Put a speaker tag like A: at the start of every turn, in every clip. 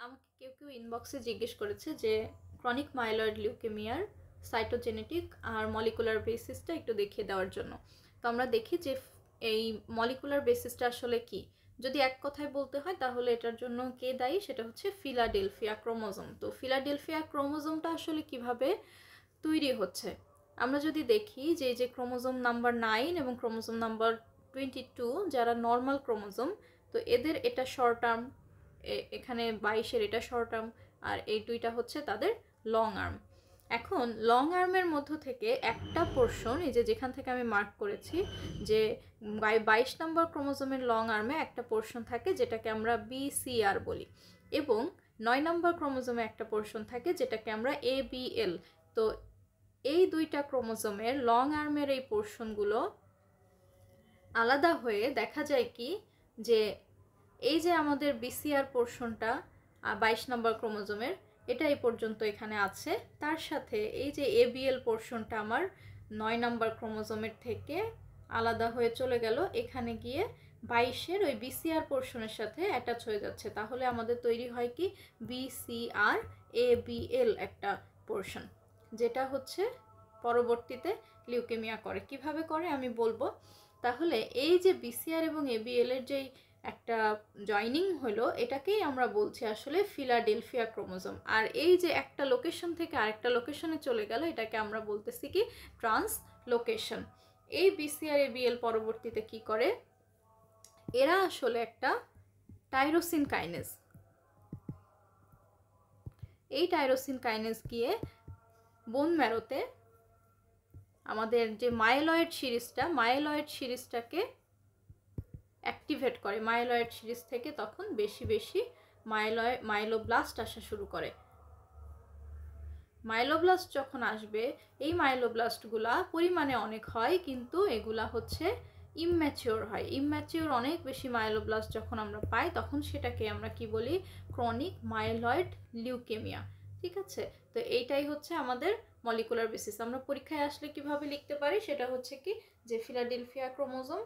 A: আমাকে কেউ ইনবক্সে জিজ্ঞেস করেছে যে ক্রনিক মাইলয়েড লিউকেমিয়ার সাইটোজেনেটিক আর মলিকুলার বেসিসটা একটু দেখিয়ে দেওয়ার জন্য। তো আমরা দেখি যে এই মলিকুলার বেসিসটা আসলে কি। যদি এক কথায় বলতে হয় তাহলে এটার জন্য কে দায়ী, সেটা হচ্ছে ফিলাডেলফিয়া ক্রোমোজোম। তো ফিলাডেলফিয়া ক্রোমোজোমটা আসলে কিভাবে তৈরি হচ্ছে আমরা যদি দেখি যে এই যে ক্রোমোজোম নাম্বার 9 এবং ক্রোমোজোম নাম্বার 22 যারা নর্মাল ক্রোমোজোম, তো এদের এটা শর্ট আর্ম, এখানে 22-এর এটা শর্ট আর্ম, আর এই দুইটা হচ্ছে তাদের লং আর্ম। এখন লং আর্মের মধ্য থেকে একটা পোর্শন, এই যে যেখান থেকে আমি মার্ক করেছি যে 22 নম্বর ক্রোমোজোমের লং আর্মে একটা পোর্শন থাকে যেটাকে আমরা BCR বলি, এবং 9 নম্বর ক্রোমোজোমে একটা পোর্শন থাকে যেটাকে আমরা ABL। তো এই দুইটা ক্রোমোজোমের লং আর্মের এই পোর্শনগুলো আলাদা হয়ে দেখা যায় কি যে এই যে আমাদের BCR পোর্শনটা 22 নম্বর ক্রোমোজোমের, এটা এই পর্যন্ত এখানে আছে, তার সাথে এই যে ABL পোর্শনটা আমার 9 নম্বর ক্রোমোজোমের থেকে আলাদা হয়ে চলে গেল, এখানে গিয়ে 22-এর ওই BCR পোর্শনের সাথে অ্যাটাচ হয়ে যাচ্ছে। তাহলে আমাদের তৈরি হয় কি BCR ABL একটা পোর্শন, যেটা হচ্ছে পরবর্তীতে লিউকেমিয়া করে। কিভাবে করে আমি বলবো। তাহলে এই যে BCR এবং ABL এর যেই একটা জয়নিং হলো, এটাকেই আমরা বলছি আসলে ফিলাডেলফিয়া ক্রোমোজোম। আর এই যে একটা লোকেশন থেকে আরেকটা লোকেশনে চলে গেল, এটাকে আমরা বলতেছি কি ট্রান্সলোকেশন। এই BCR ABL পরবর্তীতে কি করে, এরা আসলে একটা টাইরোসিন কাইনেজ, এই টাইরোসিন কাইনেজ গিয়ে বোন ম্যারোতে আমাদের যে মাইলয়েড সিরিজটাকে অ্যাক্টিভেট করে। মাইলয়েড সিরিজ থেকে তখন বেশি বেশি মাইলোব্লাস্ট আসা শুরু করে। মাইলোব্লাস্ট যখন আসবে, এই মাইলোব্লাস্টগুলা পরিমাণে অনেক হয়, কিন্তু এগুলা হচ্ছে ইম্যাচিওর হয়। ইম্যাচিওর অনেক বেশি মাইলোব্লাস্ট যখন আমরা পাই, তখন সেটাকে আমরা কি বলি, ক্রনিক মাইলয়েড লিউকেমিয়া। ঠিক আছে, তো এইটাই হচ্ছে আমাদের মলিকুলার বেসিস। আমরা পরীক্ষায় আসলে কিভাবে লিখতে পারি, সেটা হচ্ছে কি যে ফিলাডেলফিয়া ক্রোমোজোম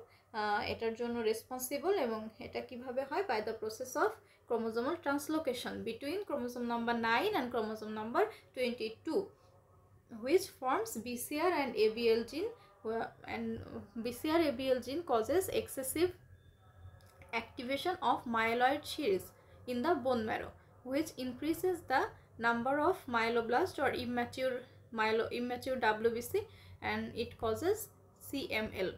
A: এটার জন্য রেসপন্সিবল, এবং এটা কিভাবে হয়, by the process of chromosomal translocation between chromosome number 9 and chromosome number 22, which forms BCR and ABL gene, and BCR ABL gene causes excessive activation of myeloid sheaths in the bone marrow, which increases the number of myeloblasts or immature WBC, and it causes CML.